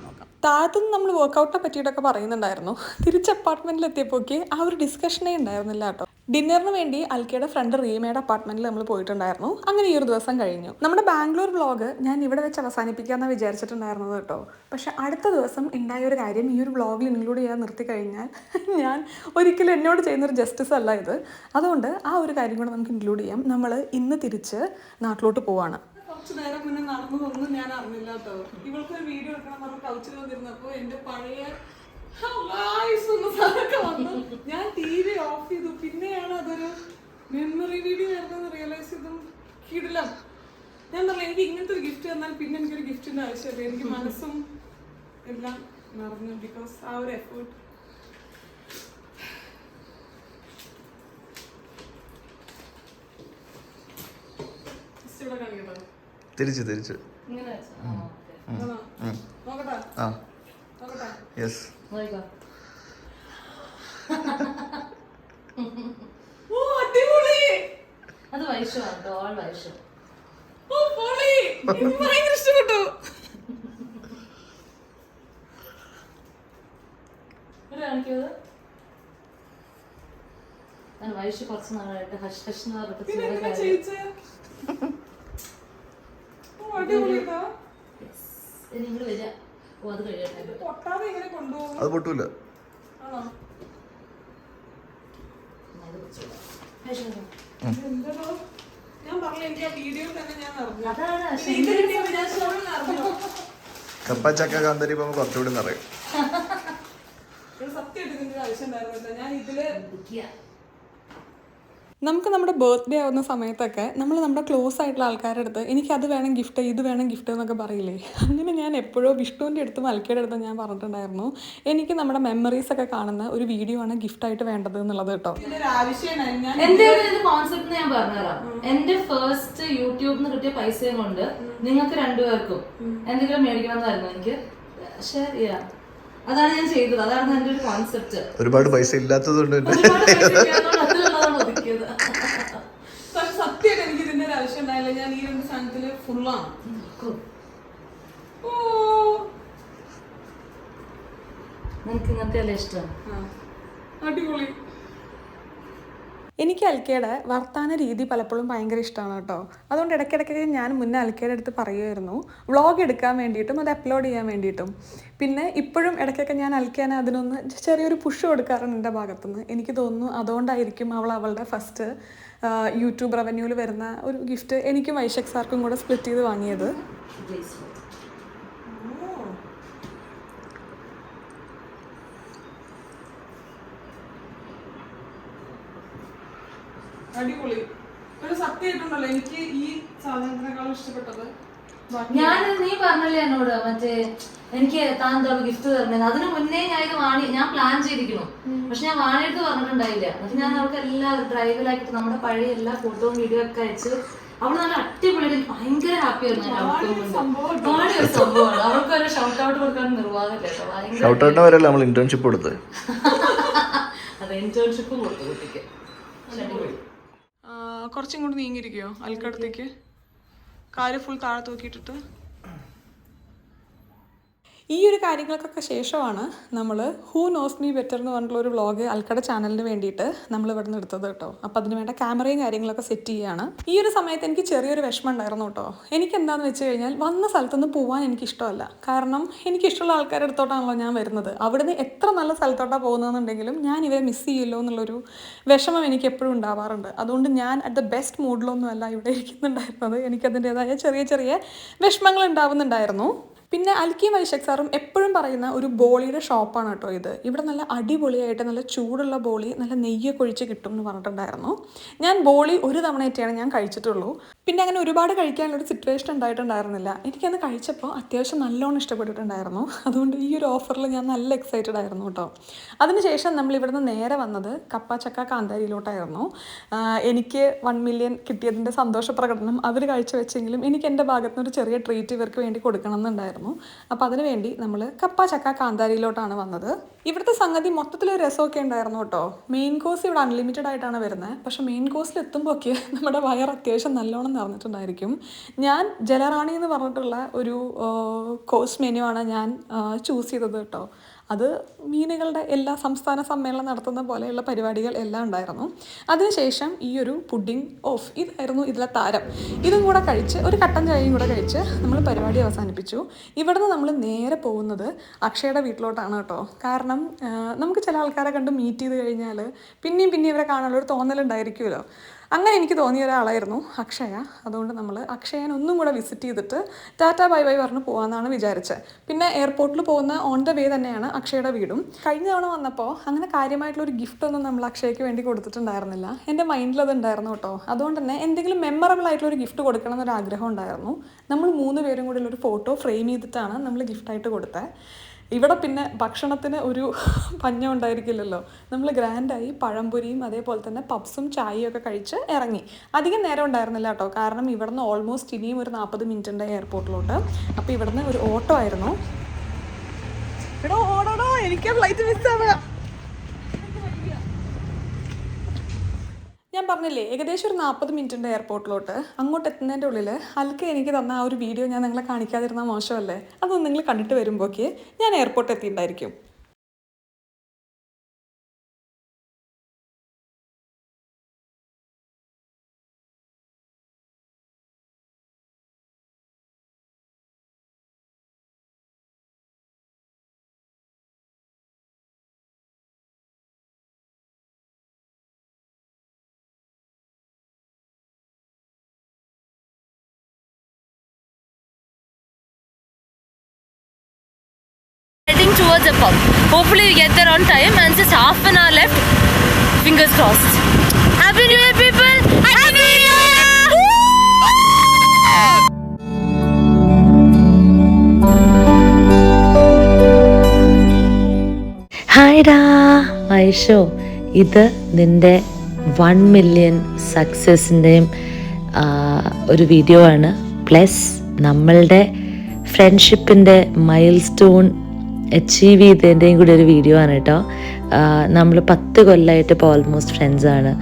S3: നോക്കാം. താഴത്തുനിന്ന് നമ്മൾ വർക്കൗട്ടിനെ പറ്റിയിട്ടൊക്കെ പറയുന്നുണ്ടായിരുന്നു. തിരിച്ച് അപ്പാർട്ട്മെൻറ്റിൽ എത്തിയപ്പോഴേക്ക് ആ ഒരു ഡിസ്കഷനേ ഉണ്ടായിരുന്നില്ല കേട്ടോ. ഡിന്നറിന് വേണ്ടി അൽക്കയുടെ ഫ്രണ്ട് റീമയുടെ അപ്പാർട്ട്മെൻറ്റിൽ നമ്മൾ പോയിട്ടുണ്ടായിരുന്നു. അങ്ങനെ ഈ ഒരു ദിവസം കഴിഞ്ഞു. നമ്മുടെ ബാംഗ്ലൂർ വ്ളോഗ് ഞാൻ ഇവിടെ വെച്ച് അവസാനിപ്പിക്കാമെന്നാണ് വിചാരിച്ചിട്ടുണ്ടായിരുന്നത് കേട്ടോ. പക്ഷെ അടുത്ത ദിവസം ഉണ്ടായ ഒരു കാര്യം ഈ ഒരു വ്ളോഗിൽ ഇൻക്ലൂഡ് ചെയ്യാൻ നിർത്തി കഴിഞ്ഞാൽ ഞാൻ ഒരിക്കലും എന്നോട് ചെയ്യുന്നൊരു ജസ്റ്റിസ് അല്ല ഇത്. അതുകൊണ്ട് ആ ഒരു കാര്യം കൂടെ നമുക്ക് ഇൻക്ലൂഡ് ചെയ്യാം. നമ്മൾ ഇന്ന് തിരിച്ച് നാട്ടിലോട്ട് പോവാണ്. കുറച്ച് നേരം മുന്നേ നടന്നതൊന്നും ഞാൻ അറിഞ്ഞില്ല കേട്ടോ. ഇവൾക്കൊരു വീഡിയോ എടുക്കണം നമ്മൾ കൗച്ചിൽ വന്നിരുന്നപ്പോൾ എൻ്റെ പഴയ ഞാൻ ടി വി ഓഫ് ചെയ്തു. പിന്നെയാണ് അതൊരു മെമ്മറി വീഡിയോ ആയിരുന്നെന്ന് റിയലൈസ് ചെയ്തും കിടില്ല. ഞാൻ പറഞ്ഞു എനിക്ക് ഇങ്ങനത്തെ ഒരു ഗിഫ്റ്റ് തന്നാൽ പിന്നെ എനിക്കൊരു ഗിഫ്റ്റിന്റെ ആവശ്യമില്ല. എനിക്ക് മനസ്സും എല്ലാം നിറഞ്ഞു. ബിക്കോസ് ആ ഒരു എഫേർട്ട് ഇവിടെ കാണിക്കട്ടോ.
S4: തിരിച്ചു തിരിച്ചു
S3: നോക്കട്ടെ നോക്കട്ടെ.
S4: യെസ്.
S2: അത് വൈഷമാണ് കേട്ടോ. ഓൾ വൈഷ.
S3: ഭയങ്കര ഇഷ്ടപ്പെട്ടു.
S2: വൈഷ കുറച്ച് നാളായിട്ട് ഹഷ് ഹഷ് എന്ന് പറഞ്ഞിട്ട് നിങ്ങൾ വരിക. ഓ അത് കഴിയട്ടെ.
S4: അത് പൊട്ടൂല. കപ്പ ചക്ക കാന്തരി കുറച്ചുകൂടി നിറയും.
S3: നമുക്ക് നമ്മുടെ ബർത്ത്ഡേ ആവുന്ന സമയത്തൊക്കെ നമ്മൾ നമ്മുടെ ക്ലോസ് ആയിട്ടുള്ള ആൾക്കാരുടെ അടുത്ത് എനിക്ക് അത് വേണം ഗിഫ്റ്റ്, ഇത് വേണം ഗിഫ്റ്റ് എന്നൊക്കെ പറയില്ലേ. അങ്ങനെ ഞാൻ എപ്പോഴോ വിഷ്ണുവിൻ്റെ അടുത്തും അൽക്കയുടെ അടുത്തും ഞാൻ പറഞ്ഞിട്ടുണ്ടായിരുന്നു എനിക്ക് നമ്മുടെ മെമ്മറീസ് ഒക്കെ കാണുന്ന ഒരു വീഡിയോ ആണ് ഗിഫ്റ്റായിട്ട് വേണ്ടത് എന്നുള്ളത് കേട്ടോ.
S2: എന്റെ കോൺസെപ്റ്റ് ഞാൻ പറഞ്ഞുതരാം. എന്റെ ഫസ്റ്റ് യൂട്യൂബിൽ നിന്ന് കിട്ടിയ പൈസയും കൊണ്ട് നിങ്ങൾക്ക് രണ്ടുപേർക്കും എന്തെങ്കിലും മേടിക്കണമെന്നായിരുന്നു എനിക്ക്. ശരിയാ, അതാണ് ഞാൻ ചെയ്തത്. അതാണ് എന്റെ ഒരു കോൺസെപ്റ്റ്.
S4: ഒരുപാട് പൈസ ഇല്ലാത്തതുകൊണ്ട്
S3: സത്യമായിട്ട് എനിക്ക് ഇതിന്റെ ഒരു ആവശ്യം ഉണ്ടായില്ല. ഞാൻ ഈ രണ്ട് സാധനത്തില് ഫുള്ളാണ്.
S2: നിനക്ക് ഇങ്ങനത്തെ അല്ലേ ഇഷ്ടം?
S3: അടിപൊളി. എനിക്ക് അൽക്കയുടെ വർത്താന രീതി പലപ്പോഴും ഭയങ്കര ഇഷ്ടമാണ് കേട്ടോ. അതുകൊണ്ട് ഇടയ്ക്കിടയ്ക്ക് ഞാൻ മുന്നേ അൽക്കയുടെ അടുത്ത് പറയുമായിരുന്നു വ്ളോഗ് എടുക്കാൻ വേണ്ടിയിട്ടും അത് അപ്ലോഡ് ചെയ്യാൻ വേണ്ടിയിട്ടും. പിന്നെ ഇപ്പോഴും ഇടയ്ക്കൊക്കെ ഞാൻ അൽക്കാനെ അതിനൊന്ന് ചെറിയൊരു പുഷ് കൊടുക്കാറുണ്ട് എൻ്റെ ഭാഗത്തുനിന്ന്. എനിക്ക് തോന്നുന്നു അതുകൊണ്ടായിരിക്കും അവൾ അവളുടെ ഫസ്റ്റ് യൂട്യൂബ് റവന്യൂവിൽ വരുന്ന ഒരു ഗിഫ്റ്റ് എനിക്കും വൈശാഖ് സാർക്കും കൂടെ സ്പ്ലിറ്റ് ചെയ്ത് വാങ്ങിയത്.
S1: അടിപൊളി. ഒരു സത്യമായിട്ടുണ്ടല്ലോ എനിക്ക് ഈ സാധനത്തിനേക്കാളും ഇഷ്ടപ്പെട്ടത്.
S2: ഞാൻ നീ പറഞ്ഞല്ലേ എന്നോട് മറ്റേ എനിക്ക് താൻ എന്താ ഗിഫ്റ്റ് തരണേ, അതിന് മുന്നേ ഞാൻ പ്ലാൻ ചെയ്തിരിക്കുന്നു. പക്ഷെ ഞാൻ വാണിയെടുത്ത് പറഞ്ഞിട്ടുണ്ടായില്ല. എന്നിട്ട് ഞാൻ അവർക്ക് എല്ലാ ഡ്രൈവിലാക്കിയിട്ട് നമ്മുടെ പഴയ എല്ലാ ഫോട്ടോയും വീഡിയോ ഒക്കെ അയച്ച് അവള് നല്ല അടിപൊളി ഭയങ്കര ഹാപ്പി ആയിരുന്നു. വാണി ഒരു സംഭവമാണ്. അവർക്ക് ഒരു ഷൗട്ട് ഔട്ട് കൊടുക്കാൻ നിർവാഹമില്ല.
S4: ഷൗട്ട് ഔട്ടിന് വരെയല്ല നമ്മൾ ഇന്റേൺഷിപ്പ് കൊടുത്തത്.
S2: അത് ഇന്റേൺഷിപ്പും കൊടുത്തു കുട്ടിക്ക്.
S3: കുറച്ചും കൂടി നീങ്ങിയിരിക്കുകയോ അൽക്കടത്തേക്ക്, കാല് ഫുൾ താഴെ തൂക്കിയിട്ടിട്ട്. ഈ ഒരു കാര്യങ്ങൾക്കൊക്കെ ശേഷമാണ് നമ്മൾ ഹൂ നോസ് മീ ബെറ്റർ എന്ന് പറഞ്ഞിട്ടുള്ളൊരു വ്ളോഗ് അൽക്കട ചാനലിന് വേണ്ടിയിട്ട് നമ്മൾ ഇവിടെ നിന്ന് എടുത്തത് കേട്ടോ. അപ്പോൾ അതിന് വേണ്ട ക്യാമറയും കാര്യങ്ങളൊക്കെ സെറ്റ് ചെയ്യുകയാണ്. ഈ ഒരു സമയത്ത് എനിക്ക് ചെറിയൊരു വിഷമം ഉണ്ടായിരുന്നു കേട്ടോ. എനിക്കെന്താണെന്ന് വെച്ച് കഴിഞ്ഞാൽ വന്ന സ്ഥലത്തുനിന്ന് പോകാൻ എനിക്കിഷ്ടമല്ല. കാരണം എനിക്കിഷ്ടമുള്ള ആൾക്കാരുടെ അടുത്തോട്ടാണല്ലോ ഞാൻ വരുന്നത്. അവിടുന്ന് എത്ര നല്ല സ്ഥലത്തോട്ടാണ് പോകുന്നതെന്നുണ്ടെങ്കിലും ഞാൻ ഇവരെ മിസ് ചെയ്യില്ലോ എന്നുള്ളൊരു വിഷമം എനിക്ക് എപ്പോഴും ഉണ്ടാവാറുണ്ട്. അതുകൊണ്ട് ഞാൻ അറ്റ് ദ ബെസ്റ്റ് മൂഡിലൊന്നുമല്ല ഇവിടെ ഇരിക്കുന്നുണ്ടായിരുന്നത്. എനിക്കതിൻ്റേതായ ചെറിയ ചെറിയ വിഷമങ്ങൾ ഉണ്ടാവുന്നുണ്ടായിരുന്നു. പിന്നെ അൽക്കിയും വൈശാഖ് സാറും എപ്പോഴും പറയുന്ന ഒരു ബോളിയുടെ ഷോപ്പാണ് കേട്ടോ ഇത്. ഇവിടെ നല്ല അടിപൊളിയായിട്ട് നല്ല ചൂടുള്ള ബോളി നല്ല നെയ്യൊക്കെ ഒഴിച്ച് കിട്ടും എന്ന് പറഞ്ഞിട്ടുണ്ടായിരുന്നു. ഞാൻ ബോളി ഒരു തവണയായിട്ടാണ് ഞാൻ കഴിച്ചിട്ടുള്ളൂ. പിന്നെ അങ്ങനെ ഒരുപാട് കഴിക്കാനുള്ളൊരു സിറ്റുവേഷൻ ഉണ്ടായിട്ടുണ്ടായിരുന്നില്ല. എനിക്കന്ന് കഴിച്ചപ്പോൾ അത്യാവശ്യം നല്ലോണം ഇഷ്ടപ്പെട്ടിട്ടുണ്ടായിരുന്നു. അതുകൊണ്ട് ഈ ഒരു ഓഫറിൽ ഞാൻ നല്ല എക്സൈറ്റഡ് ആയിരുന്നു കേട്ടോ. അതിനുശേഷം നമ്മൾ ഇവിടുന്ന് നേരെ വന്നത് കപ്പ ചക്ക കാന്താരിയിലോട്ടായിരുന്നു. എനിക്ക് 1 മില്യൺ കിട്ടിയതിൻ്റെ സന്തോഷ പ്രകടനം അവർ കാഴ്ചവെച്ചെങ്കിലും എനിക്ക് എൻ്റെ ഭാഗത്തു നിന്നൊരു ചെറിയ ട്രീറ്റ് ഇവർക്ക് വേണ്ടി കൊടുക്കണം എന്നുണ്ടായിരുന്നു. അപ്പോൾ അതിനുവേണ്ടി നമ്മൾ കപ്പ ചക്ക കാന്താരിയിലോട്ടാണ് വന്നത്. ഇവിടുത്തെ സംഗതി മൊത്തത്തിലൊരു രസമൊക്കെ ഉണ്ടായിരുന്നു കേട്ടോ. മെയിൻ കോഴ്സ് ഇവിടെ അൺലിമിറ്റഡ് ആയിട്ടാണ് വരുന്നത്. പക്ഷേ മെയിൻ കോഴ്സിൽ എത്തുമ്പോഴൊക്കെ നമ്മുടെ വയർ അത്യാവശ്യം നല്ലോണം നിറഞ്ഞിട്ടുണ്ടായിരിക്കും. ഞാൻ ജലറാണി എന്ന് പറഞ്ഞിട്ടുള്ള ഒരു കോഴ്സ് മെനു ആണ് ഞാൻ ചൂസ് ചെയ്തത് കേട്ടോ. അത് മീനുകളുടെ എല്ലാ സംസ്ഥാന സമ്മേളനം നടത്തുന്ന പോലെയുള്ള പരിപാടികൾ എല്ലാം ഉണ്ടായിരുന്നു. അതിനുശേഷം ഈ ഒരു പുഡിംഗ് ഇതായിരുന്നു ഇതിലെ താരം. ഇതും കൂടെ കഴിച്ച് ഒരു കട്ടൻ ചായയും കൂടെ കഴിച്ച് നമ്മൾ പരിപാടി അവസാനിപ്പിച്ചു. ഇവിടുന്ന് നമ്മൾ നേരെ പോകുന്നത് അക്ഷയുടെ വീട്ടിലോട്ടാണ് കേട്ടോ. കാരണം നമുക്ക് ചില ആൾക്കാരെ കണ്ട് മീറ്റ് ചെയ്ത് കഴിഞ്ഞാൽ പിന്നെയും ഇവരെ കാണാനുള്ളൊരു തോന്നലുണ്ടായിരിക്കുമല്ലോ. അങ്ങനെ എനിക്ക് തോന്നിയ ഒരാളായിരുന്നു അക്ഷയ. അതുകൊണ്ട് നമ്മൾ അക്ഷയനെ ഒന്നും കൂടെ വിസിറ്റ് ചെയ്തിട്ട് ടാറ്റ ബൈ ബൈ പറഞ്ഞ് പോകാമെന്നാണ് വിചാരിച്ചത്. പിന്നെ എയർപോർട്ടിൽ പോകുന്ന ഓൺ ദ വേ തന്നെയാണ് അക്ഷയുടെ വീടും. കഴിഞ്ഞ തവണ വന്നപ്പോൾ അങ്ങനെ കാര്യമായിട്ടുള്ളൊരു ഗിഫ്റ്റൊന്നും നമ്മൾ അക്ഷയ്ക്ക് വേണ്ടി കൊടുത്തിട്ടുണ്ടായിരുന്നില്ല. എൻ്റെ മൈൻഡിൽ അത് ഉണ്ടായിരുന്നു കേട്ടോ. അതുകൊണ്ട് തന്നെ എന്തെങ്കിലും മെമ്മറബിൾ ആയിട്ടുള്ളൊരു ഗിഫ്റ്റ് കൊടുക്കണം എന്നൊരു ആഗ്രഹം ഉണ്ടായിരുന്നു. നമ്മൾ 3 പേരും കൂടി ഉള്ളൊരു ഫോട്ടോ ഫ്രെയിം ചെയ്തിട്ടാണ് നമ്മൾ ഗിഫ്റ്റായിട്ട് കൊടുത്തത്. ഇവിടെ പിന്നെ ഭക്ഷണത്തിന് ഒരു പഞ്ഞം ഉണ്ടായിരിക്കില്ലല്ലോ. നമ്മൾ ഗ്രാൻഡായി പഴംപൊരിയും അതേപോലെ തന്നെ പപ്സും ചായയും ഒക്കെ കഴിച്ച് ഇറങ്ങി. അധികം നേരം ഉണ്ടായിരുന്നില്ല കേട്ടോ. കാരണം ഇവിടുന്ന് ഓൾമോസ്റ്റ് ഇനിയും ഒരു 40 മിനിറ്റ് ഉണ്ട് എയർപോർട്ടിലോട്ട്. അപ്പോൾ ഇവിടുന്ന് ഒരു ഓട്ടോ ആയിരുന്നു. ഓടോ എനിക്ക് ഫ്ലൈറ്റ് മിസ്സാവുക. ഞാൻ പറഞ്ഞില്ലേ ഏകദേശം ഒരു 40 മിനിറ്റ് ഉണ്ട് എയർപോർട്ടിലോട്ട്. അങ്ങോട്ട് എത്തുന്നതിൻ്റെ ഉള്ളിൽ അൽക്ക എനിക്ക് തന്ന ആ ഒരു വീഡിയോ ഞാൻ നിങ്ങളെ കാണിക്കാതിരുന്ന മോശമല്ലേ? അതൊന്നും നിങ്ങൾ കണ്ടിട്ട് വരുമ്പോഴേക്ക് ഞാൻ airport എത്തിയിട്ടുണ്ടായിരിക്കും.
S2: Towards a pub. Hopefully we get there on time and just half an hour left. Fingers crossed. Happy New Year, people! Happy New Year! Hi da, Aisho. ഇത് നിന്റെ 1 മില്യൺ സക്സസിൻ്റെയും ഒരു വീഡിയോ ആണ്. പ്ലസ് നമ്മളുടെ ഫ്രണ്ട്ഷിപ്പിൻ്റെ milestone achieve ചെയ്തതിൻ്റെയും കൂടി ഒരു video ആണ് കേട്ടോ. നമ്മൾ 10 കൊല്ലമായിട്ട് ഇപ്പോൾ ഓൾമോസ്റ്റ് ഫ്രണ്ട്സാണ്.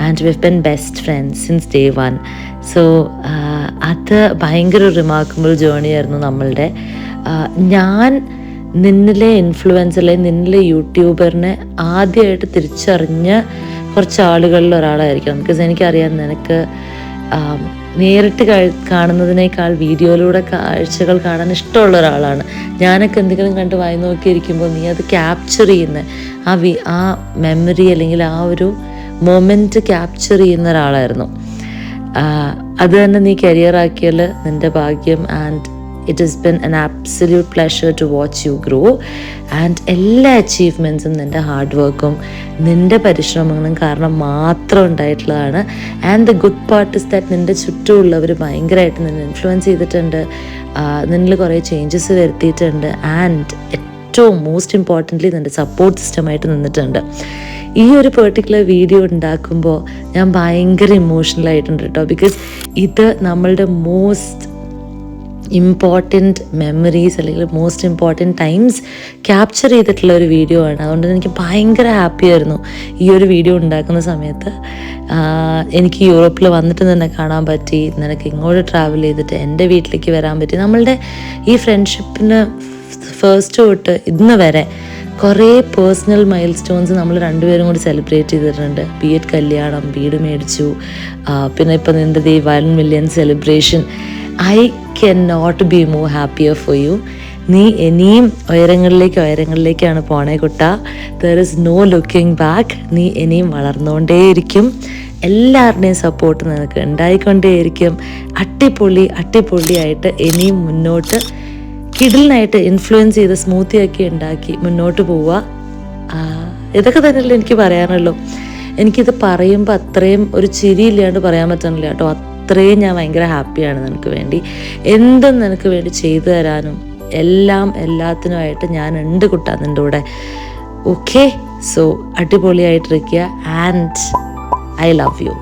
S2: And we have been best friends since day 1. So അത് ഭയങ്കര റിമാർക്കബിൾ ജേർണി ആയിരുന്നു നമ്മളുടെ. ഞാൻ നിന്നിലെ ഇൻഫ്ലുവൻസറിലെ നിന്നിലെ യൂട്യൂബറിനെ ആദ്യമായിട്ട് തിരിച്ചറിഞ്ഞ കുറച്ച് ആളുകളിൽ ഒരാളായിരിക്കണം. ബിക്കോസ് എനിക്കറിയാം നിനക്ക് നേരിട്ട് കാണുന്നതിനേക്കാൾ വീഡിയോയിലൂടെ കാഴ്ചകൾ കാണാൻ ഇഷ്ടമുള്ള ഒരാളാണ്. ഞാനൊക്കെ എന്തെങ്കിലും കണ്ട് വായി നോക്കിയിരിക്കുമ്പോൾ നീ അത് ക്യാപ്ചർ ചെയ്യുന്ന ആ മെമ്മറി അല്ലെങ്കിൽ ആ ഒരു മൊമെൻറ്റ് ക്യാപ്ചർ ചെയ്യുന്ന ഒരാളായിരുന്നു. അത് തന്നെ നീ കരിയറാക്കിയാൽ നിൻ്റെ ഭാഗ്യം. And it has been an absolute pleasure to watch you grow. And എല്ലാ അച്ചീവ്മെൻറ്റ്സും നിൻ്റെ ഹാർഡ് വർക്കും നിൻ്റെ പരിശ്രമങ്ങളും കാരണം മാത്രം ഉണ്ടായിട്ടുള്ളതാണ്. And the good part is that നിൻ്റെ ചുറ്റുമുള്ളവർ ഭയങ്കരമായിട്ട് നിന്നെ ഇൻഫ്ലുവൻസ് ചെയ്തിട്ടുണ്ട്, നിന്നിൽ കുറേ ചേഞ്ചസ് വരുത്തിയിട്ടുണ്ട്. ആൻഡ് ഏറ്റവും മോസ്റ്റ് ഇമ്പോർട്ടൻ്റ്ലി നിൻ്റെ സപ്പോർട്ട് സിസ്റ്റമായിട്ട് നിന്നിട്ടുണ്ട്. ഈ ഒരു പെർട്ടിക്കുലർ വീഡിയോ ഉണ്ടാക്കുമ്പോൾ ഞാൻ ഭയങ്കര ഇമോഷണലായിട്ടുണ്ട് കേട്ടോ. ബിക്കോസ് ഇത് നമ്മളുടെ മോസ്റ്റ് ഇമ്പോർട്ടൻറ്റ് മെമ്മറീസ് അല്ലെങ്കിൽ മോസ്റ്റ് ഇമ്പോർട്ടൻറ്റ് ടൈംസ് ക്യാപ്ചർ ചെയ്തിട്ടുള്ള ഒരു വീഡിയോ ആണ്. അതുകൊണ്ട് എനിക്ക് ഭയങ്കര ഹാപ്പി ആയിരുന്നു ഈ ഒരു വീഡിയോ ഉണ്ടാക്കുന്ന സമയത്ത്. എനിക്ക് യൂറോപ്പിൽ വന്നിട്ട് തന്നെ കാണാൻ പറ്റി, നിനക്ക് ഇങ്ങോട്ട് ട്രാവൽ ചെയ്തിട്ട് എൻ്റെ വീട്ടിലേക്ക് വരാൻ പറ്റി. നമ്മളുടെ ഈ ഫ്രണ്ട്ഷിപ്പിന് ഫസ്റ്റ് തൊട്ട് ഇന്ന് വരെ കുറേ പേഴ്സണൽ മൈൽ സ്റ്റോൺസ് നമ്മൾ രണ്ടുപേരും കൂടി സെലിബ്രേറ്റ് ചെയ്തിട്ടുണ്ട്. ബി എഡ് കല്യാണം, വീട് മേടിച്ചു, പിന്നെ ഇപ്പം നിൻ്റെ ഈ 1 million celebration. I can not be more happier for you. നീ ഇനിയും ഉയരങ്ങളിലേക്കാണ് പോണേ കുട്ട. There is no looking back. നീ ഇനിയും വളർന്നുകൊണ്ടേയിരിക്കും. എല്ലാവരുടെയും സപ്പോർട്ട് നിനക്ക് ഉണ്ടായിക്കൊണ്ടേയിരിക്കും. അട്ടിപ്പൊളിയായിട്ട് ഇനിയും മുന്നോട്ട് കിഡിലിനായിട്ട് ഇൻഫ്ലുവൻസ് ചെയ്ത് സ്മൂത്തിയാക്കി ഉണ്ടാക്കി മുന്നോട്ട് പോവുക. ഇതൊക്കെ തന്നെയല്ലേ എനിക്ക് പറയാനുള്ളൂ. എനിക്കിത് പറയുമ്പോൾ അത്രയും ഒരു ചിരിയില്ലാണ്ട് പറയാൻ പറ്റുന്നില്ല കേട്ടോ. അത്രയും ഞാൻ ഭയങ്കര ഹാപ്പിയാണ് നിനക്ക് വേണ്ടി. എന്തും നിനക്ക് വേണ്ടി ചെയ്തു തരാനും എല്ലാത്തിനുമായിട്ട് ഞാൻ ഉണ്ട് കുട്ടാ നിൻ്റെ കൂടെ. ഓക്കെ, സോ അടിപൊളിയായിട്ടിരിക്കുക. And I love you.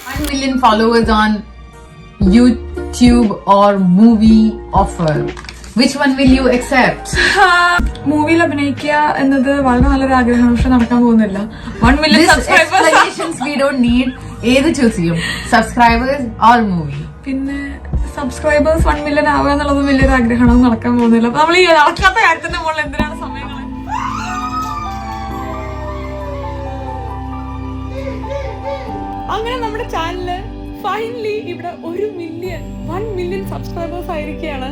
S5: 1 million followers on YouTube or movie offer. Which one will you accept?
S3: മൂവിയിൽ അഭിനയിക്കുക എന്നത് വളരെ നല്ലൊരു ആഗ്രഹമാണ്, പക്ഷെ നടക്കാൻ പോകുന്നില്ല. 1 million
S5: This
S3: subscribers.
S5: explanations we don't need. ഏത് ചൂസ് ചെയ്യും, സബ്സ്ക്രൈബേഴ്സ് ഓർ മൂവി?
S3: പിന്നെ സബ്സ്ക്രൈബേഴ്സ് 1 million ആവുക എന്നുള്ളത് വലിയൊരു ആഗ്രഹമാണ്, അത് നടക്കാൻ പോകുന്നില്ല. അപ്പൊ നമ്മൾ ഈ നടക്കാത്ത കാര്യത്തിന്റെ മുകളിൽ എന്തിനാണ് സമയങ്ങൾ? അങ്ങനെ നമ്മുടെ ചാനലില് ഫൈനലി ഇവിടെ 1 million സബ്സ്ക്രൈബേഴ്സ് ആയിരിക്കുകയാണ്.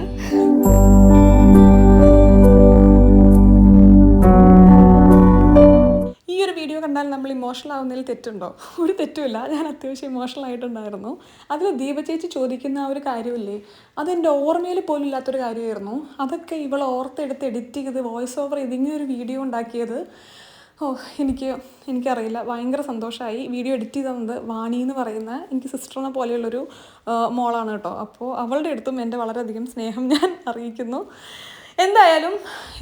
S3: ഈ ഒരു വീഡിയോ കണ്ടാൽ നമ്മൾ ഇമോഷണൽ ആവുന്നതിൽ തെറ്റുണ്ടോ? ഒരു തെറ്റുമില്ല. ഞാൻ അത്യാവശ്യം ഇമോഷണൽ ആയിട്ടുണ്ടായിരുന്നു. അതിൽ ദീപ ചേച്ചി ചോദിക്കുന്ന ആ ഒരു കാര്യമില്ലേ, അതെൻ്റെ ഓർമ്മയിൽ പോലും ഇല്ലാത്തൊരു കാര്യമായിരുന്നു. അതൊക്കെ ഇവൾ ഓർത്തെടുത്ത് എഡിറ്റ് ചെയ്ത് വോയിസ് ഓവർ ചെയ്ത് ഇങ്ങനെ ഒരു വീഡിയോ ഉണ്ടാക്കിയത്. എനിക്കറിയില്ല, ഭയങ്കര സന്തോഷമായി. വീഡിയോ എഡിറ്റ് ചെയ്ത് തന്നത് വാണി എന്ന് പറയുന്ന എനിക്ക് സിസ്റ്ററിനെ പോലെയുള്ളൊരു മോളാണ് കേട്ടോ. അപ്പോൾ അവളുടെ അടുത്തും എൻ്റെ വളരെയധികം സ്നേഹം ഞാൻ അറിയിക്കുന്നു. എന്തായാലും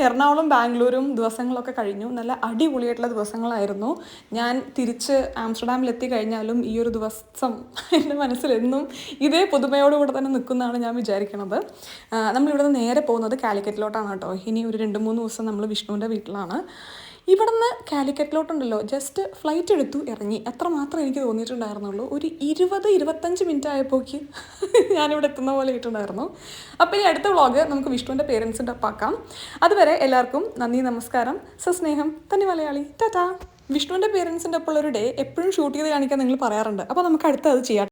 S3: എറണാകുളം ബാംഗ്ലൂരും ദിവസങ്ങളൊക്കെ കഴിഞ്ഞു. നല്ല അടിപൊളിയായിട്ടുള്ള ദിവസങ്ങളായിരുന്നു. ഞാൻ തിരിച്ച് ആംസ്റ്റർഡാമിലെത്തി കഴിഞ്ഞാലും ഈ ഒരു ദിവസം എൻ്റെ മനസ്സിലെന്നും ഇതേ പുതുമയോടുകൂടെ തന്നെ നിൽക്കുന്നതാണ് ഞാൻ വിചാരിക്കണത്. നമ്മളിവിടെ നിന്ന് നേരെ പോകുന്നത് കാലിക്കറ്റിലോട്ടാണ് കേട്ടോ. ഇനി ഒരു 2-3 ദിവസം നമ്മൾ വിഷ്ണുവിൻ്റെ വീട്ടിലാണ്. ഇവിടുന്ന് കാലിക്കറ്റിലോട്ടുണ്ടല്ലോ, ജസ്റ്റ് ഫ്ലൈറ്റ് എടുത്തു ഇറങ്ങി, അത്ര മാത്രമേ എനിക്ക് തോന്നിയിട്ടുണ്ടായിരുന്നുള്ളൂ. ഒരു 20-25 മിനിറ്റ് ആയപ്പോഴേക്ക് ഞാനിവിടെ എത്തുന്ന പോലെ ആയിട്ടുണ്ടായിരുന്നു. അപ്പോൾ ഇനി അടുത്ത വ്ളോഗ് നമുക്ക് വിഷ്ണുവിൻ്റെ പേരൻസിൻ്റെ ഒപ്പാക്കാം. അതുവരെ എല്ലാവർക്കും നന്ദി, നമസ്കാരം, സസ്നേഹം, തന്നെ മലയാളി, ടാറ്റാ. വിഷ്ണുവിൻ്റെ പേരൻസിൻ്റെ ഒപ്പമുള്ളൊരു ഡേ എപ്പോഴും ഷൂട്ട് ചെയ്ത് കാണിക്കാൻ നിങ്ങൾ പറയാറുണ്ട്. അപ്പോൾ നമുക്ക് അടുത്ത് അത് ചെയ്യാം.